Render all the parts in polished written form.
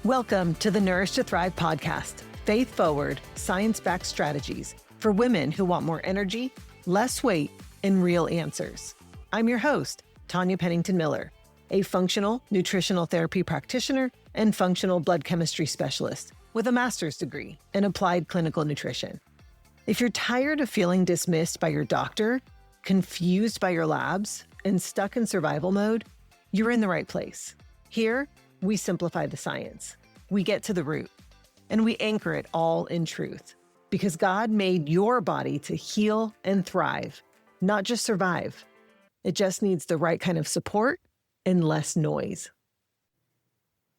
Welcome to the Nourish to Thrive podcast, faith-forward, science-backed strategies for women who want more energy, less weight, and real answers. I'm your host, Tanya Pennington-Miller, a functional nutritional therapy practitioner and functional blood chemistry specialist with a master's degree in applied clinical nutrition. If you're tired of feeling dismissed by your doctor, confused by your labs, and stuck in survival mode, you're in the right place. Here, we simplify the science. We get to the root, and we anchor it all in truth, because God made your body to heal and thrive, not just survive. It just needs the right kind of support and less noise.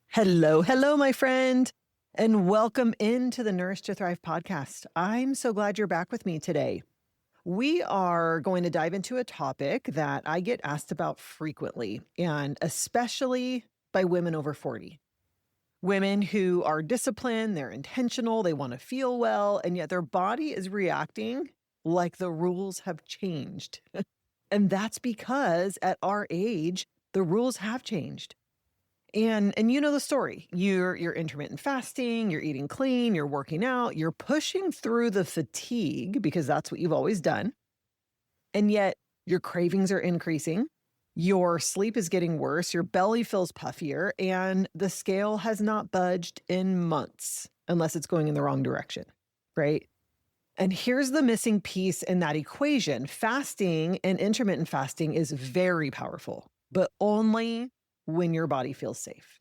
Hello, my friend, and welcome into the Nourish to Thrive podcast. I'm so glad you're back with me today. We are going to dive into a topic that I get asked about frequently, and especially by women over 40. Women who are disciplined, they're intentional, they want to feel well, and yet their body is reacting like the rules have changed. And that's because at our age, the rules have changed. And you know the story. You're intermittent fasting, you're eating clean, you're working out, you're pushing through the fatigue because that's what you've always done. And yet your cravings are increasing. Your sleep is getting worse, your belly feels puffier, and the scale has not budged in months, unless it's going in the wrong direction, right? And here's the missing piece in that equation. Fasting and intermittent fasting is very powerful, but only when your body feels safe.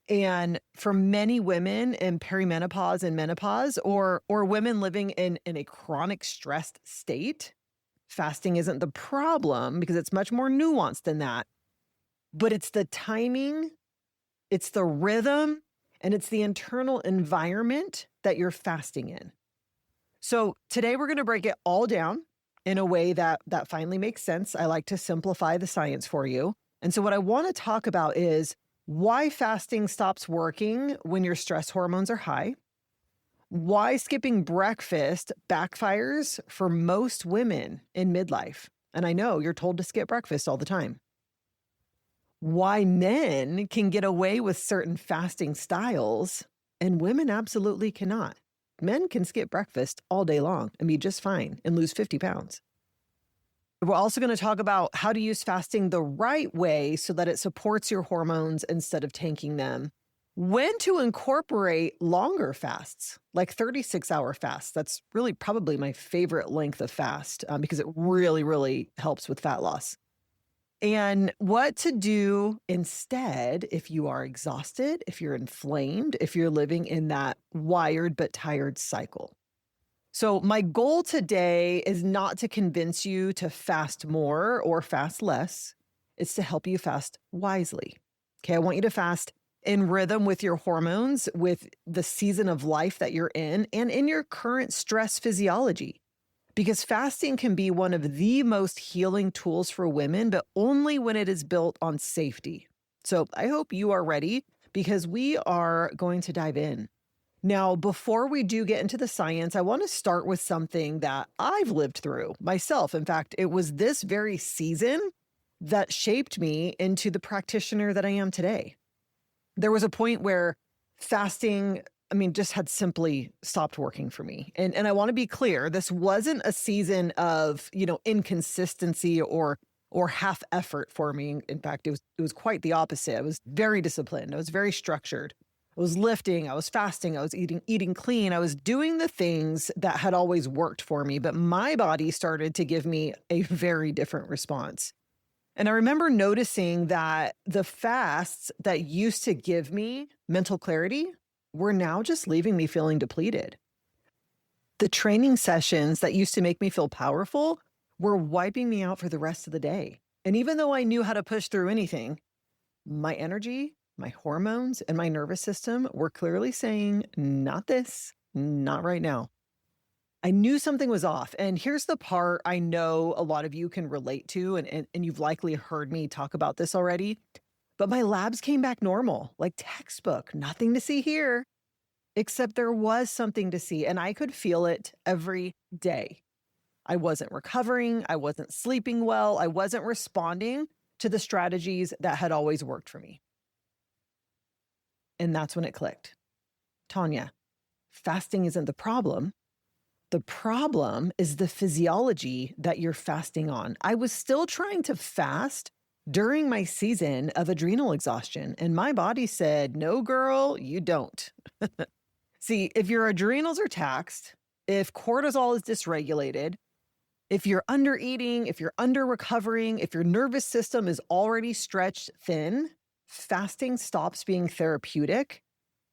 And for many women in perimenopause and menopause, or women living in a chronic stressed state, fasting isn't the problem because it's much more nuanced than that. But it's the timing, it's the rhythm, and it's the internal environment that you're fasting in. So today we're going to break it all down in a way that finally makes sense. I like to simplify the science for you. And so what I want to talk about is why fasting stops working when your stress hormones are high, why skipping breakfast backfires for most women in midlife. And I know you're told to skip breakfast all the time. Why men can get away with certain fasting styles and women absolutely cannot. Men can skip breakfast all day long and be just fine and lose 50 pounds. We're also going to talk about how to use fasting the right way so that it supports your hormones instead of tanking them. When to incorporate longer fasts, like 36-hour fasts. That's really probably my favorite length of fast because it really, really helps with fat loss. And what to do instead if you are exhausted, if you're inflamed, if you're living in that wired but tired cycle. So my goal today is not to convince you to fast more or fast less. It's to help you fast wisely. Okay, I want you to fast in rhythm with your hormones, with the season of life that you're in, and in your current stress physiology. Because fasting can be one of the most healing tools for women, but only when it is built on safety. So I hope you are ready because we are going to dive in. Now, before we do get into the science, I want to start with something that I've lived through myself. In fact, it was this very season that shaped me into the practitioner that I am today. There was a point where fasting, just had simply stopped working for me. And I want to be clear, this wasn't a season of, inconsistency or half effort for me. In fact, it was quite the opposite. I was very disciplined. I was very structured. I was lifting, I was fasting, I was eating clean. I was doing the things that had always worked for me, but my body started to give me a very different response. And I remember noticing that the fasts that used to give me mental clarity were now just leaving me feeling depleted. The training sessions that used to make me feel powerful were wiping me out for the rest of the day. And even though I knew how to push through anything, my energy, my hormones, and my nervous system were clearly saying, not this, not right now. I knew something was off. And here's the part I know a lot of you can relate to, and you've likely heard me talk about this already, but my labs came back normal, like textbook, nothing to see here, except there was something to see, and I could feel it every day. I wasn't recovering, I wasn't sleeping well, I wasn't responding to the strategies that had always worked for me. And that's when it clicked. Tanya, fasting isn't the problem. The problem is the physiology that you're fasting on. I was still trying to fast during my season of adrenal exhaustion, and my body said, no, girl, you don't. See, if your adrenals are taxed, if cortisol is dysregulated, if you're under eating, if you're under recovering, if your nervous system is already stretched thin, fasting stops being therapeutic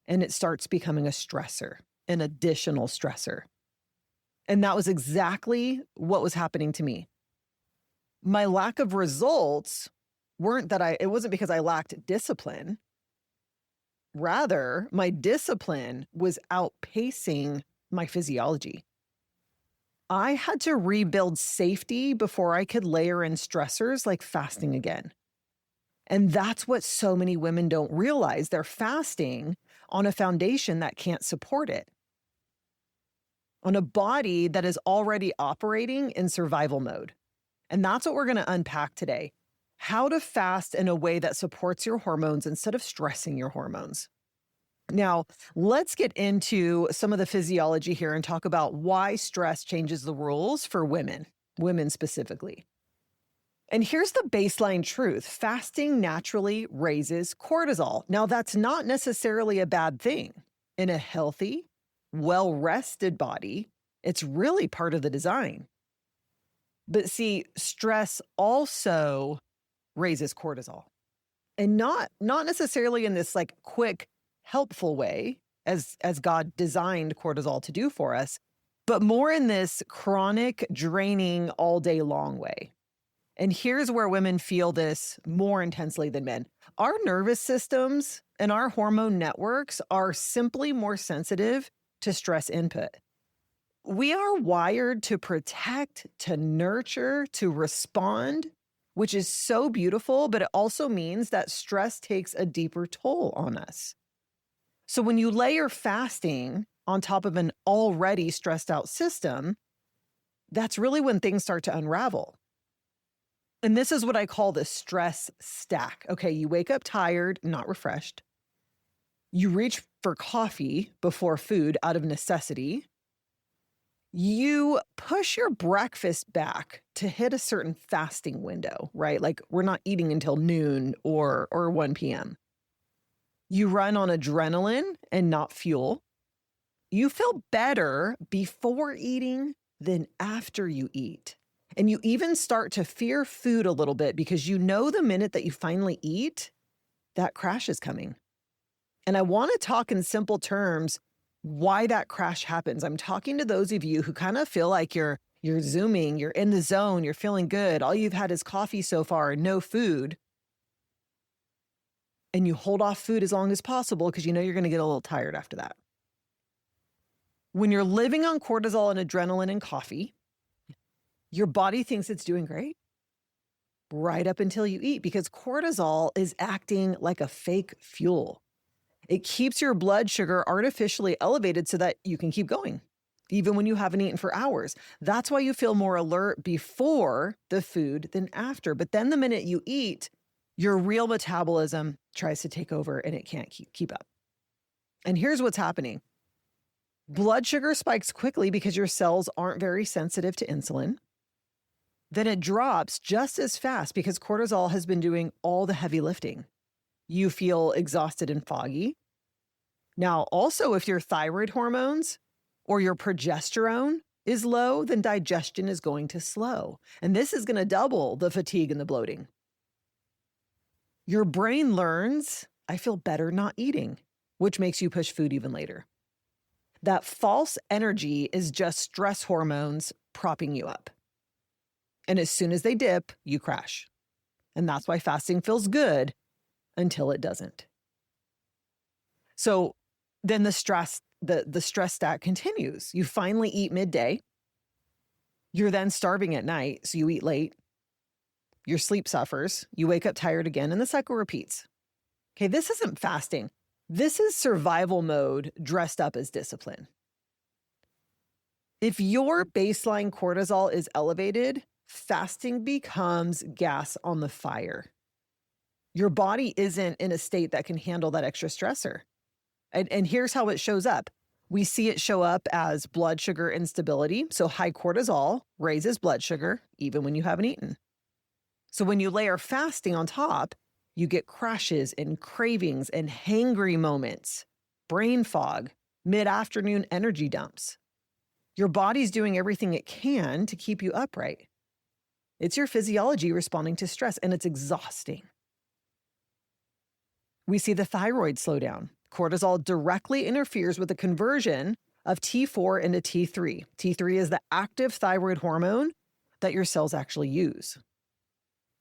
and it starts becoming a stressor, an additional stressor. And that was exactly what was happening to me. My lack of results it wasn't because I lacked discipline. Rather, my discipline was outpacing my physiology. I had to rebuild safety before I could layer in stressors like fasting again. And that's what so many women don't realize. They're fasting on a foundation that can't support it, on a body that is already operating in survival mode. And that's what we're going to unpack today. How to fast in a way that supports your hormones instead of stressing your hormones. Now, let's get into some of the physiology here and talk about why stress changes the rules for women specifically. And here's the baseline truth. Fasting naturally raises cortisol. Now, that's not necessarily a bad thing. In a healthy, well-rested body, it's really part of the design. But see, stress also raises cortisol. And not necessarily in this like quick, helpful way as God designed cortisol to do for us, but more in this chronic, draining, all day long way. And here's where women feel this more intensely than men. Our nervous systems and our hormone networks are simply more sensitive to stress input. We are wired to protect, to nurture, to respond, which is so beautiful, but it also means that stress takes a deeper toll on us. So when you layer fasting on top of an already stressed out system, that's really when things start to unravel. And this is what I call the stress stack. Okay, you wake up tired, not refreshed. You reach for coffee before food out of necessity. You push your breakfast back to hit a certain fasting window, right? Like we're not eating until noon or 1 p.m. You run on adrenaline and not fuel. You feel better before eating than after you eat. And you even start to fear food a little bit because you know the minute that you finally eat, that crash is coming. And I want to talk in simple terms why that crash happens. I'm talking to those of you who kind of feel like you're zooming, you're in the zone, you're feeling good. All you've had is coffee so far and no food. And you hold off food as long as possible because you know you're going to get a little tired after that. When you're living on cortisol and adrenaline and coffee, your body thinks it's doing great right up until you eat because cortisol is acting like a fake fuel. It keeps your blood sugar artificially elevated so that you can keep going, even when you haven't eaten for hours. That's why you feel more alert before the food than after. But then the minute you eat, your real metabolism tries to take over and it can't keep up. And here's what's happening. Blood sugar spikes quickly because your cells aren't very sensitive to insulin. Then it drops just as fast because cortisol has been doing all the heavy lifting. You feel exhausted and foggy. Now, also, if your thyroid hormones or your progesterone is low, then digestion is going to slow. And this is going to double the fatigue and the bloating. Your brain learns, I feel better not eating, which makes you push food even later. That false energy is just stress hormones propping you up. And as soon as they dip, you crash. And that's why fasting feels good until it doesn't. So then the stress stack continues. You finally eat midday. You're then starving at night, so you eat late. Your sleep suffers. You wake up tired again, and the cycle repeats. Okay, this isn't fasting. This is survival mode dressed up as discipline. If your baseline cortisol is elevated, fasting becomes gas on the fire. Your body isn't in a state that can handle that extra stressor. And here's how it shows up. We see it show up as blood sugar instability. So high cortisol raises blood sugar even when you haven't eaten. So when you layer fasting on top, you get crashes and cravings and hangry moments, brain fog, mid-afternoon energy dumps. Your body's doing everything it can to keep you upright. It's your physiology responding to stress, and it's exhausting. We see the thyroid slow down. Cortisol directly interferes with the conversion of T4 into T3. T3 is the active thyroid hormone that your cells actually use.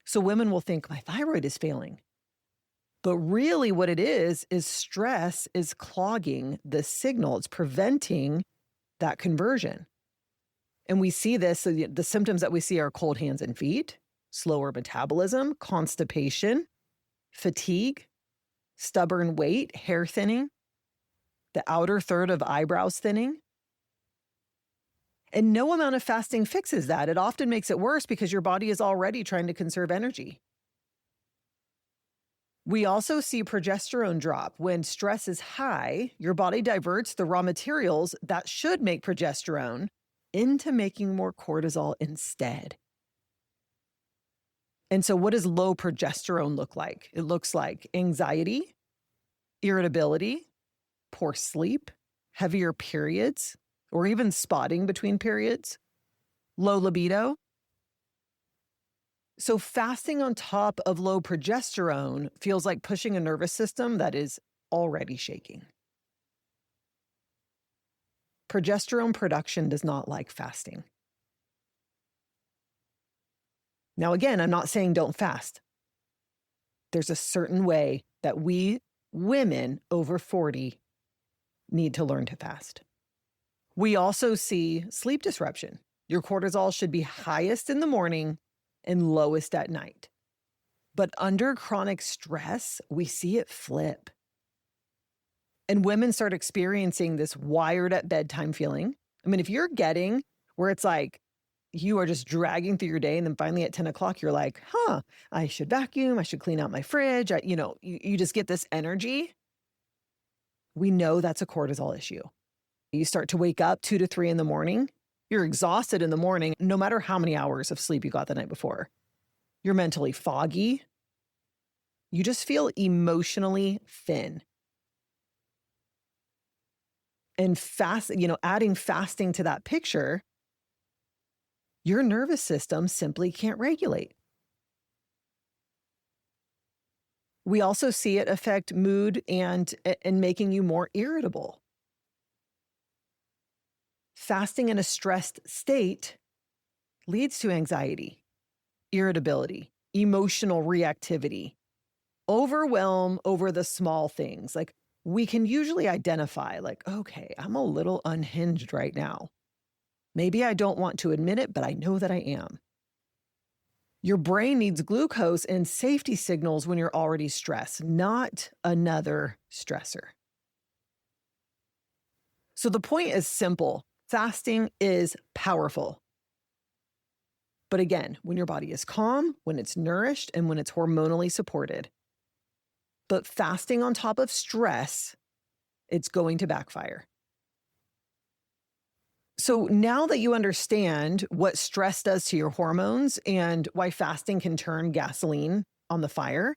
So women will think, my thyroid is failing. But really what it is stress is clogging the signal. It's preventing that conversion. And we see this, so the symptoms that we see are cold hands and feet, slower metabolism, constipation, fatigue, stubborn weight, hair thinning, the outer third of eyebrows thinning. And no amount of fasting fixes that. It often makes it worse because your body is already trying to conserve energy. We also see progesterone drop. When stress is high, your body diverts the raw materials that should make progesterone into making more cortisol instead. And so what does low progesterone look like? It looks like anxiety, irritability, poor sleep, heavier periods, or even spotting between periods, low libido. So fasting on top of low progesterone feels like pushing a nervous system that is already shaking. Progesterone production does not like fasting. Now, again, I'm not saying don't fast. There's a certain way that we women over 40 need to learn to fast. We also see sleep disruption. Your cortisol should be highest in the morning and lowest at night. But under chronic stress, we see it flip. And women start experiencing this wired at bedtime feeling. I mean, if you're getting where it's like you are just dragging through your day and then finally at 10 o'clock, you're like, I should vacuum, I should clean out my fridge. You just get this energy. We know that's a cortisol issue. You start to wake up 2 to 3 in the morning. You're exhausted in the morning, no matter how many hours of sleep you got the night before. You're mentally foggy. You just feel emotionally thin. And adding fasting to that picture, your nervous system simply can't regulate. We also see it affect mood and making you more irritable. Fasting in a stressed state leads to anxiety, irritability, emotional reactivity, overwhelm over the small things. Like we can usually identify okay, I'm a little unhinged right now. Maybe I don't want to admit it, but I know that I am. Your brain needs glucose and safety signals when you're already stressed, not another stressor. So the point is simple. Fasting is powerful. But again, when your body is calm, when it's nourished, and when it's hormonally supported. But fasting on top of stress, it's going to backfire. So now that you understand what stress does to your hormones and why fasting can turn gasoline on the fire,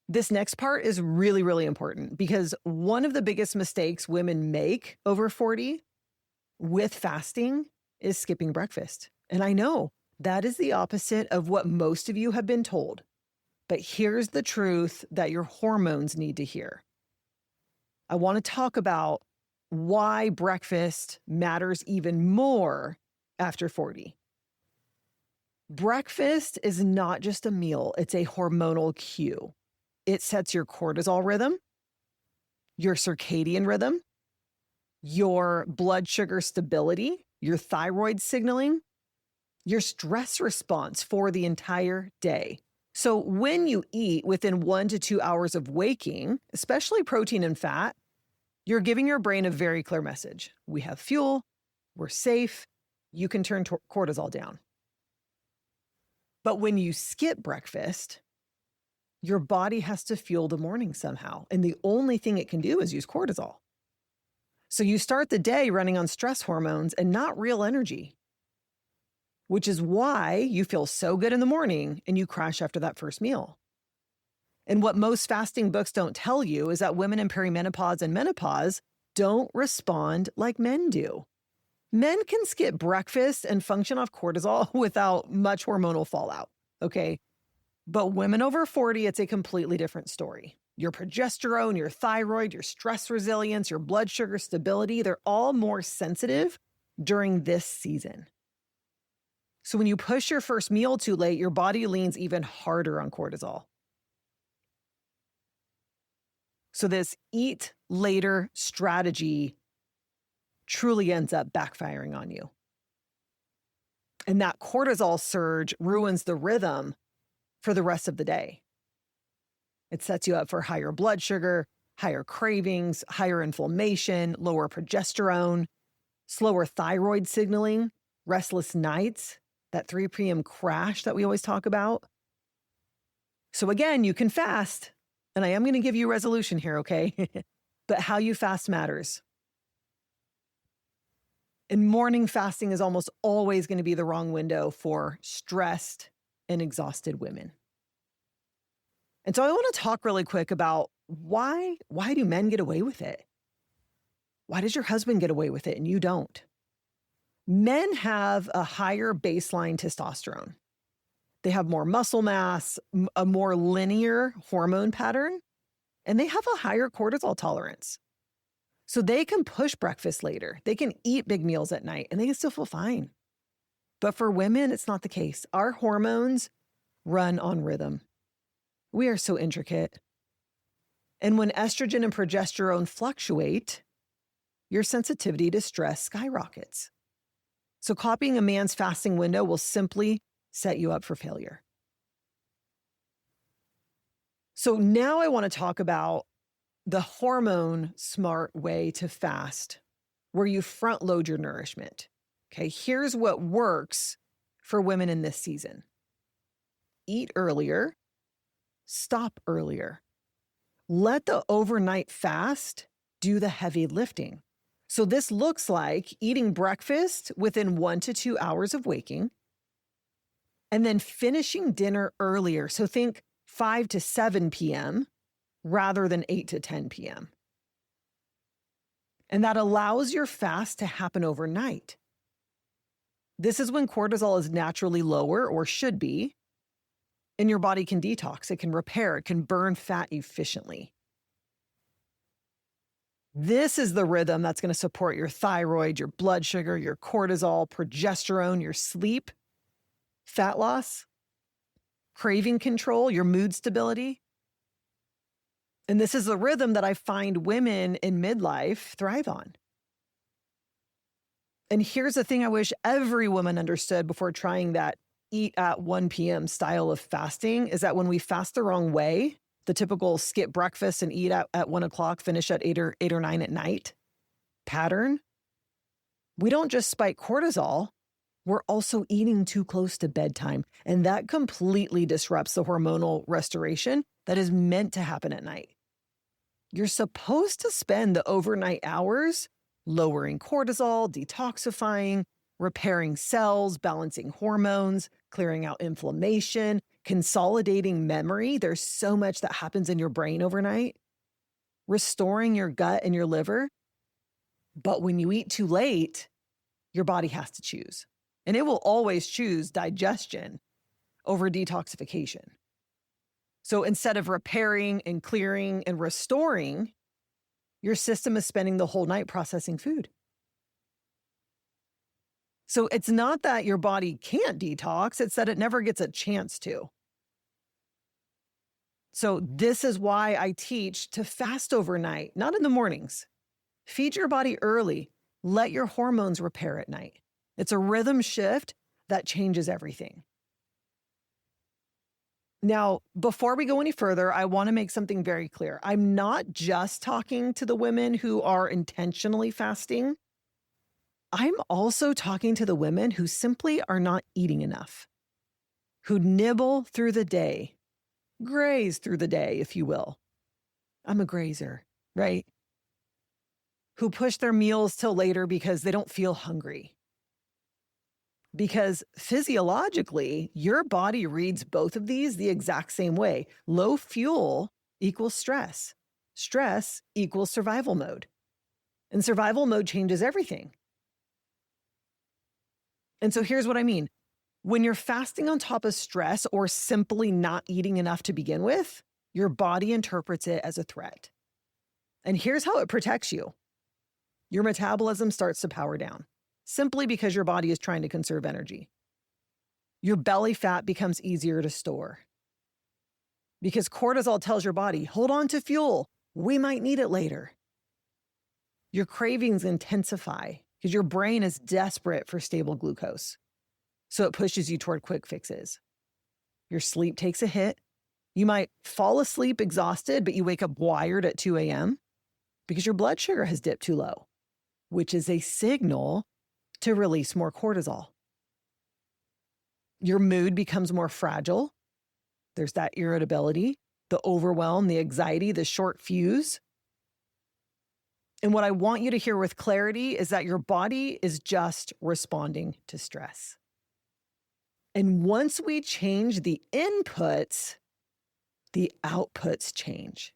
this next part is really, really important because one of the biggest mistakes women make over 40 with fasting is skipping breakfast. And I know that is the opposite of what most of you have been told. But here's the truth that your hormones need to hear. I want to talk about why breakfast matters even more after 40. Breakfast is not just a meal, it's a hormonal cue. It sets your cortisol rhythm, your circadian rhythm, your blood sugar stability, your thyroid signaling, your stress response for the entire day. So when you eat within 1 to 2 hours of waking, especially protein and fat, you're giving your brain a very clear message. We have fuel, we're safe, you can turn cortisol down. But when you skip breakfast, Your body has to fuel the morning somehow. And the only thing it can do is use cortisol. So you start the day running on stress hormones and not real energy, which is why you feel so good in the morning and you crash after that first meal. And what most fasting books don't tell you is that women in perimenopause and menopause don't respond like men do. Men can skip breakfast and function off cortisol without much hormonal fallout, okay? But women over 40, it's a completely different story. Your progesterone, your thyroid, your stress resilience, your blood sugar stability, they're all more sensitive during this season. So when you push your first meal too late, your body leans even harder on cortisol. So this eat later strategy truly ends up backfiring on you. And that cortisol surge ruins the rhythm for the rest of the day. It sets you up for higher blood sugar, higher cravings, higher inflammation, lower progesterone, slower thyroid signaling, restless nights, that 3 p.m. crash that we always talk about. So again, you can fast, and I am going to give you a resolution here, okay? But how you fast matters. And morning fasting is almost always going to be the wrong window for stressed and exhausted women. And so I want to talk really quick about why do men get away with it? Why does your husband get away with it and you don't? Men have a higher baseline testosterone. They have more muscle mass, a more linear hormone pattern, and they have a higher cortisol tolerance. So they can push breakfast later. They can eat big meals at night and they can still feel fine. But for women, it's not the case. Our hormones run on rhythm. We are so intricate. And when estrogen and progesterone fluctuate, your sensitivity to stress skyrockets. So copying a man's fasting window will simply set you up for failure. So now I want to talk about the hormone smart way to fast, where you front load your nourishment. Okay, here's what works for women in this season. Eat earlier, stop earlier. Let the overnight fast do the heavy lifting. So this looks like eating breakfast within 1 to 2 hours of waking, and then finishing dinner earlier. So think 5 to 7 p.m. rather than 8 to 10 p.m. And that allows your fast to happen overnight. This is when cortisol is naturally lower, or should be, and your body can detox, it can repair, it can burn fat efficiently. This is the rhythm that's going to support your thyroid, your blood sugar, your cortisol, progesterone, your sleep, fat loss, craving control, your mood stability. And this is the rhythm that I find women in midlife thrive on. And here's the thing I wish every woman understood before trying that eat at 1 p.m. style of fasting is that when we fast the wrong way, the typical skip breakfast and eat at 1 o'clock, finish at 8 or 9 at night pattern, we don't just spike cortisol, we're also eating too close to bedtime. And that completely disrupts the hormonal restoration that is meant to happen at night. You're supposed to spend the overnight hours lowering cortisol, detoxifying, repairing cells, balancing hormones, clearing out inflammation, consolidating memory. There's so much that happens in your brain overnight, restoring your gut and your liver. But when you eat too late, your body has to choose. And it will always choose digestion over detoxification. So instead of repairing and clearing and restoring, your system is spending the whole night processing food. So it's not that your body can't detox, it's that it never gets a chance to. So this is why I teach to fast overnight, not in the mornings. Feed your body early. Let your hormones repair at night. It's a rhythm shift that changes everything. Now, before we go any further, I want to make something very clear. I'm not just talking to the women who are intentionally fasting. I'm also talking to the women who simply are not eating enough, who nibble through the day, graze through the day, if you will. I'm a grazer, right? Who push their meals till later because they don't feel hungry. Because physiologically, your body reads both of these the exact same way. Low fuel equals stress. Stress equals survival mode. And survival mode changes everything. And so here's what I mean. When you're fasting on top of stress or simply not eating enough to begin with, your body interprets it as a threat. And here's how it protects you. Your metabolism starts to power down, simply because your body is trying to conserve energy. Your belly fat becomes easier to store because cortisol tells your body, hold on to fuel. We might need it later. Your cravings intensify because your brain is desperate for stable glucose. So it pushes you toward quick fixes. Your sleep takes a hit. You might fall asleep exhausted, but you wake up wired at 2 a.m. because your blood sugar has dipped too low, which is a signal to release more cortisol. Your mood becomes more fragile. There's that irritability, the overwhelm, the anxiety, the short fuse. And what I want you to hear with clarity is that your body is just responding to stress. And once we change the inputs, the outputs change.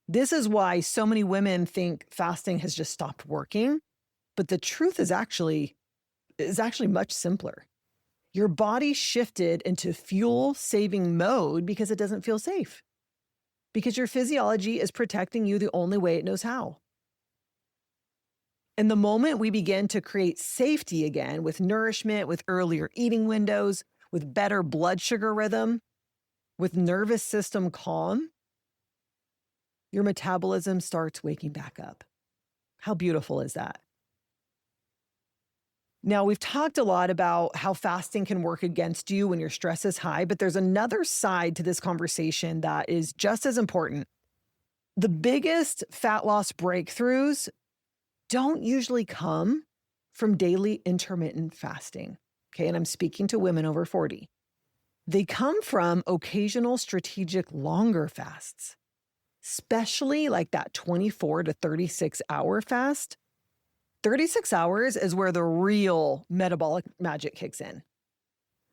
This is why so many women think fasting has just stopped working. But the truth is actually much simpler. Your body shifted into fuel-saving mode because it doesn't feel safe. Because your physiology is protecting you the only way it knows how. And the moment we begin to create safety again with nourishment, with earlier eating windows, with better blood sugar rhythm, with nervous system calm, your metabolism starts waking back up. How beautiful is that? Now, we've talked a lot about how fasting can work against you when your stress is high, but there's another side to this conversation that is just as important. The biggest fat loss breakthroughs don't usually come from daily intermittent fasting. Okay, and I'm speaking to women over 40. They come from occasional strategic longer fasts, especially like that 24 to 36 hour fast. 36 hours is where the real metabolic magic kicks in.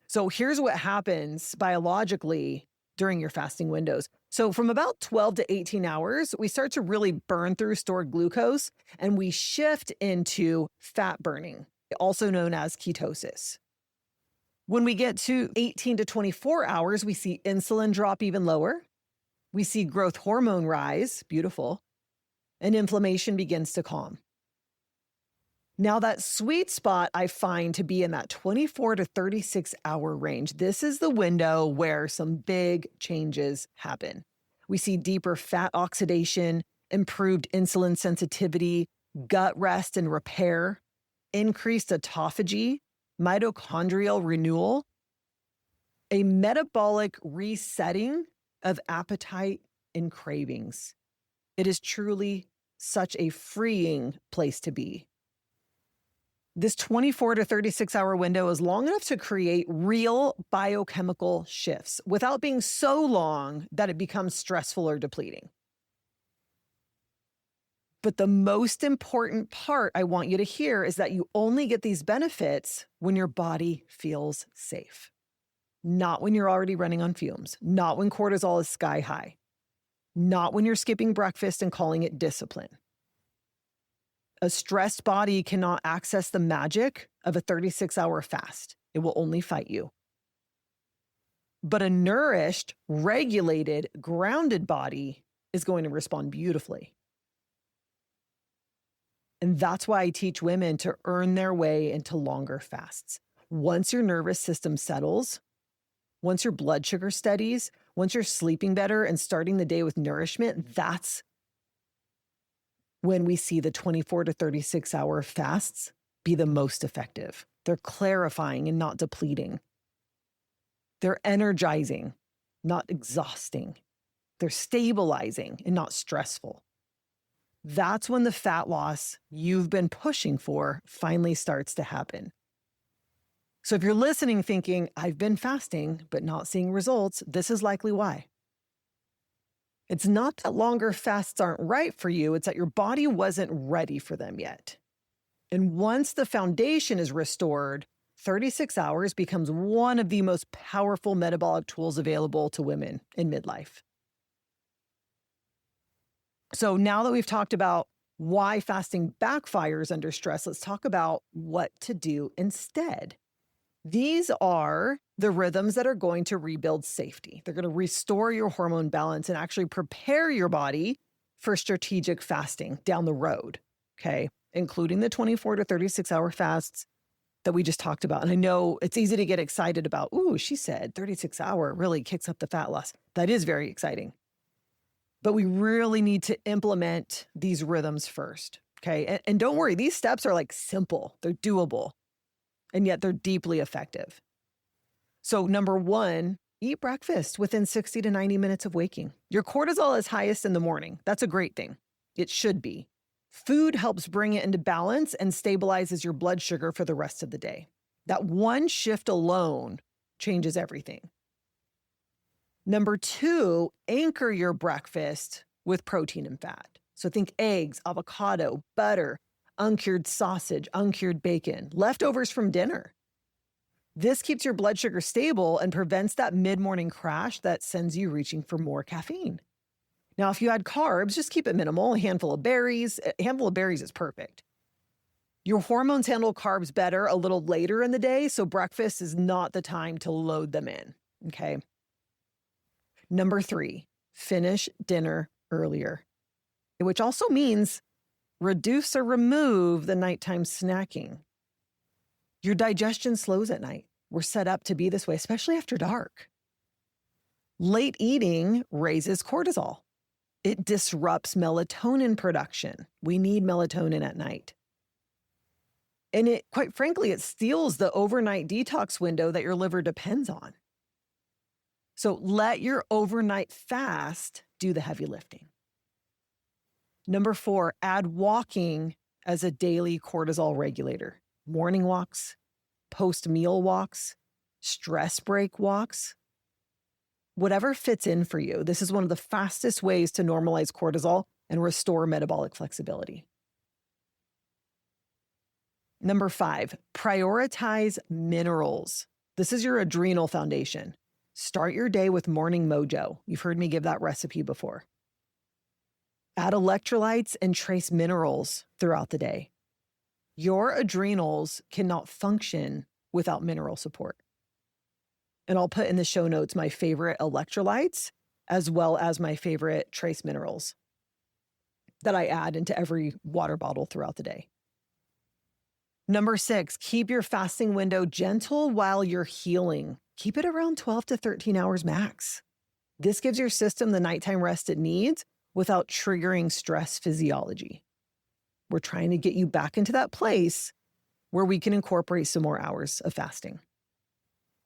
So here's what happens biologically during your fasting windows. So from about 12 to 18 hours, we start to really burn through stored glucose and we shift into fat burning, also known as ketosis. When we get to 18 to 24 hours, we see insulin drop even lower. We see growth hormone rise, beautiful, and inflammation begins to calm. Now, that sweet spot I find to be in that 24 to 36 hour range. This is the window where some big changes happen. We see deeper fat oxidation, improved insulin sensitivity, gut rest and repair, increased autophagy, mitochondrial renewal, a metabolic resetting of appetite and cravings. It is truly such a freeing place to be. This 24 to 36 hour window is long enough to create real biochemical shifts without being so long that it becomes stressful or depleting. But the most important part I want you to hear is that you only get these benefits when your body feels safe, not when you're already running on fumes, not when cortisol is sky high, not when you're skipping breakfast and calling it discipline. A stressed body cannot access the magic of a 36-hour fast. It will only fight you. But a nourished, regulated, grounded body is going to respond beautifully. And that's why I teach women to earn their way into longer fasts. Once your nervous system settles, once your blood sugar steadies, once you're sleeping better and starting the day with nourishment, that's when we see the 24 to 36 hour fasts be the most effective. They're clarifying and not depleting. They're energizing, not exhausting. They're stabilizing and not stressful. That's when the fat loss you've been pushing for finally starts to happen. So if you're listening thinking, I've been fasting but not seeing results, this is likely why. It's not that longer fasts aren't right for you, it's that your body wasn't ready for them yet. And once the foundation is restored, 36 hours becomes one of the most powerful metabolic tools available to women in midlife. So now that we've talked about why fasting backfires under stress, let's talk about what to do instead. These are the rhythms that are going to rebuild safety. They're going to restore your hormone balance and actually prepare your body for strategic fasting down the road, okay? Including the 24 to 36 hour fasts that we just talked about. And I know it's easy to get excited about, ooh, she said 36 hour really kicks up the fat loss. That is very exciting. But we really need to implement these rhythms first, okay? And don't worry, these steps are like simple, they're doable, and yet they're deeply effective. So number one, eat breakfast within 60 to 90 minutes of waking. Your cortisol is highest in the morning. That's a great thing. It should be. Food helps bring it into balance and stabilizes your blood sugar for the rest of the day. That one shift alone changes everything. Number two, anchor your breakfast with protein and fat. So think eggs, avocado, butter, uncured sausage, uncured bacon, leftovers from dinner. This keeps your blood sugar stable and prevents that mid-morning crash that sends you reaching for more caffeine. Now, if you add carbs, just keep it minimal. A handful of berries. A handful of berries is perfect. Your hormones handle carbs better a little later in the day, so breakfast is not the time to load them in, okay? Number three, finish dinner earlier, which also means reduce or remove the nighttime snacking. Your digestion slows at night. We're set up to be this way, especially after dark. Late eating raises cortisol. It disrupts melatonin production. We need melatonin at night. And it, quite frankly, it steals the overnight detox window that your liver depends on. So let your overnight fast do the heavy lifting. Number four, add walking as a daily cortisol regulator. Morning walks, post-meal walks, stress break walks. Whatever fits in for you, this is one of the fastest ways to normalize cortisol and restore metabolic flexibility. Number five, prioritize minerals. This is your adrenal foundation. Start your day with morning mojo. You've heard me give that recipe before. Add electrolytes and trace minerals throughout the day. Your adrenals cannot function without mineral support. And I'll put in the show notes my favorite electrolytes as well as my favorite trace minerals that I add into every water bottle throughout the day. Number six, keep your fasting window gentle while you're healing. Keep it around 12 to 13 hours max. This gives your system the nighttime rest it needs without triggering stress physiology. We're trying to get you back into that place where we can incorporate some more hours of fasting.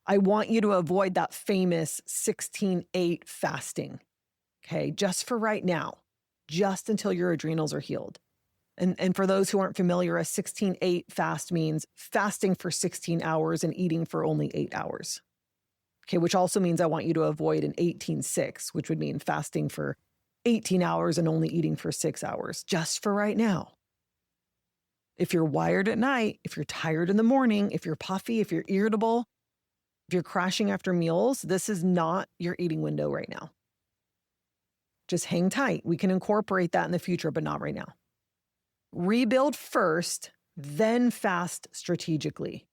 I want you to avoid that famous 16-8 fasting, okay? Just for right now, just until your adrenals are healed. And for those who aren't familiar, a 16-8 fast means fasting for 16 hours and eating for only 8 hours. Okay, which also means I want you to avoid an 18-6, which would mean fasting for 18 hours and only eating for 6 hours, just for right now. If you're wired at night, if you're tired in the morning, if you're puffy, if you're irritable, if you're crashing after meals, this is not your eating window right now. Just hang tight. We can incorporate that in the future, but not right now. Rebuild first, then fast strategically.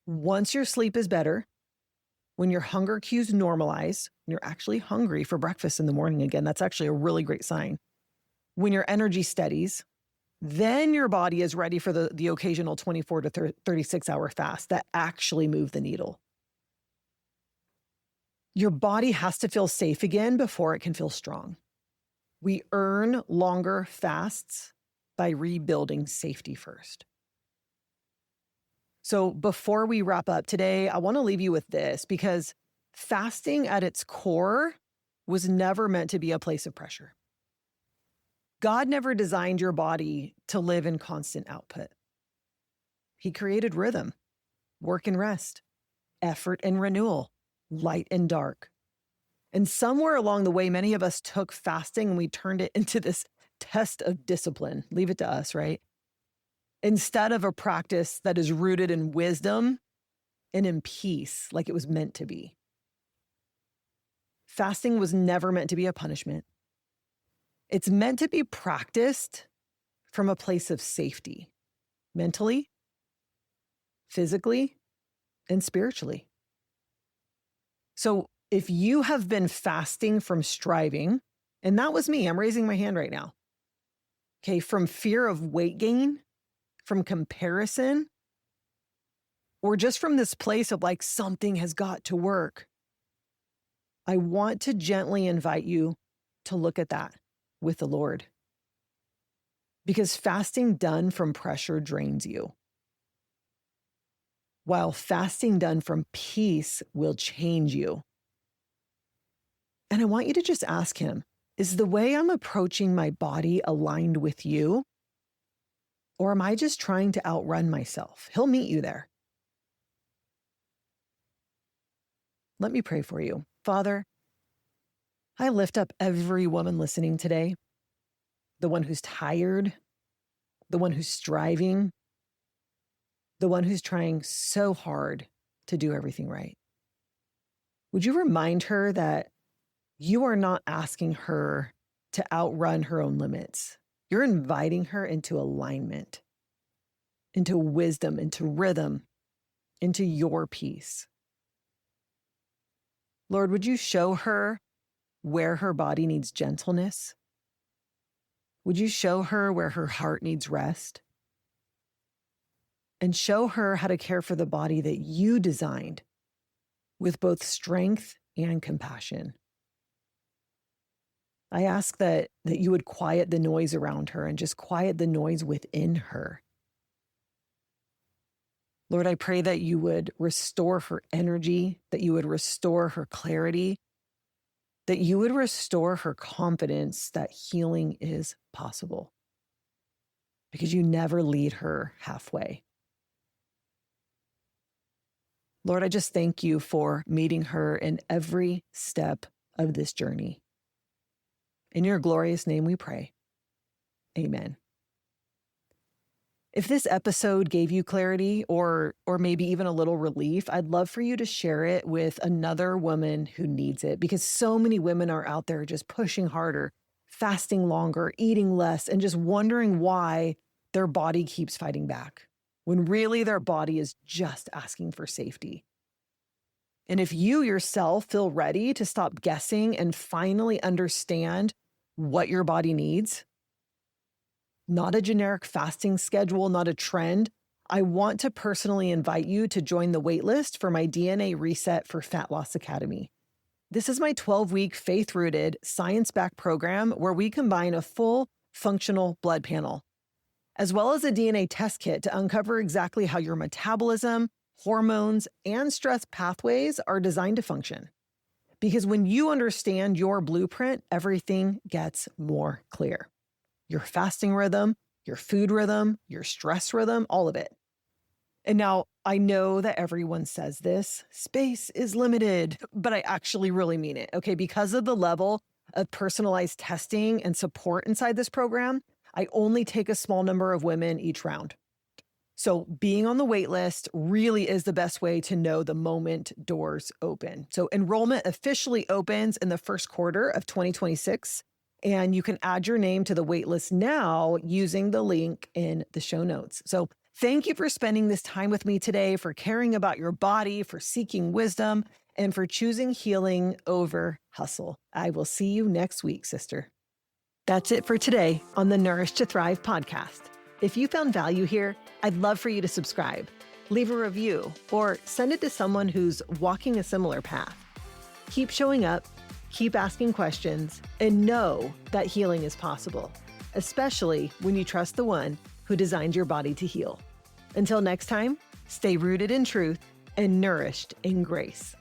Once your sleep is better, when your hunger cues normalize, when you're actually hungry for breakfast in the morning again, that's actually a really great sign. When your energy steadies, then your body is ready for the occasional 24 to 36 hour fast that actually move the needle. Your body has to feel safe again before it can feel strong. We earn longer fasts by rebuilding safety first. So before we wrap up today, I want to leave you with this because fasting at its core was never meant to be a place of pressure. God never designed your body to live in constant output. He created rhythm, work and rest, effort and renewal, light and dark. And somewhere along the way, many of us took fasting and we turned it into this test of discipline. Leave it to us, right? Instead of a practice that is rooted in wisdom and in peace, like it was meant to be. Fasting was never meant to be a punishment. It's meant to be practiced from a place of safety, mentally, physically, and spiritually. So if you have been fasting from striving, and that was me, I'm raising my hand right now. Okay, from fear of weight gain, from comparison, or just from this place of like something has got to work, I want to gently invite you to look at that with the Lord. Because fasting done from pressure drains you, while fasting done from peace will change you. And I want you to just ask him, is the way I'm approaching my body aligned with you? Or am I just trying to outrun myself? He'll meet you there. Let me pray for you. Father, I lift up every woman listening today, the one who's tired, the one who's striving, the one who's trying so hard to do everything right. Would you remind her that you are not asking her to outrun her own limits? You're inviting her into alignment, into wisdom, into rhythm, into your peace. Lord, would you show her where her body needs gentleness? Would you show her where her heart needs rest? And show her how to care for the body that you designed with both strength and compassion. I ask that you would quiet the noise around her and just quiet the noise within her. Lord, I pray that you would restore her energy, that you would restore her clarity, that you would restore her confidence that healing is possible, because you never lead her halfway. Lord, I just thank you for meeting her in every step of this journey. In your glorious name we pray. Amen. If this episode gave you clarity or maybe even a little relief, I'd love for you to share it with another woman who needs it, because so many women are out there just pushing harder, fasting longer, eating less, and just wondering why their body keeps fighting back, when really their body is just asking for safety. And if you yourself feel ready to stop guessing and finally understand what your body needs, not a generic fasting schedule, not a trend, I want to personally invite you to join the waitlist for my DNA Reset for Fat Loss Academy. This is my 12-week faith-rooted, science-backed program where we combine a full functional blood panel, as well as a DNA test kit to uncover exactly how your metabolism, hormones, and stress pathways are designed to function. Because when you understand your blueprint, everything gets more clear. Your fasting rhythm, your food rhythm, your stress rhythm, all of it. And now I know that everyone says this, space is limited, but I actually really mean it, okay? Because of the level of personalized testing and support inside this program, I only take a small number of women each round. So being on the wait list really is the best way to know the moment doors open. So enrollment officially opens in the first quarter of 2026. And you can add your name to the waitlist now using the link in the show notes. So thank you for spending this time with me today, for caring about your body, for seeking wisdom, and for choosing healing over hustle. I will see you next week, sister. That's it for today on the Nourish to Thrive podcast. If you found value here, I'd love for you to subscribe, leave a review, or send it to someone who's walking a similar path. Keep showing up. Keep asking questions, and know that healing is possible, especially when you trust the one who designed your body to heal. Until next time, stay rooted in truth and nourished in grace.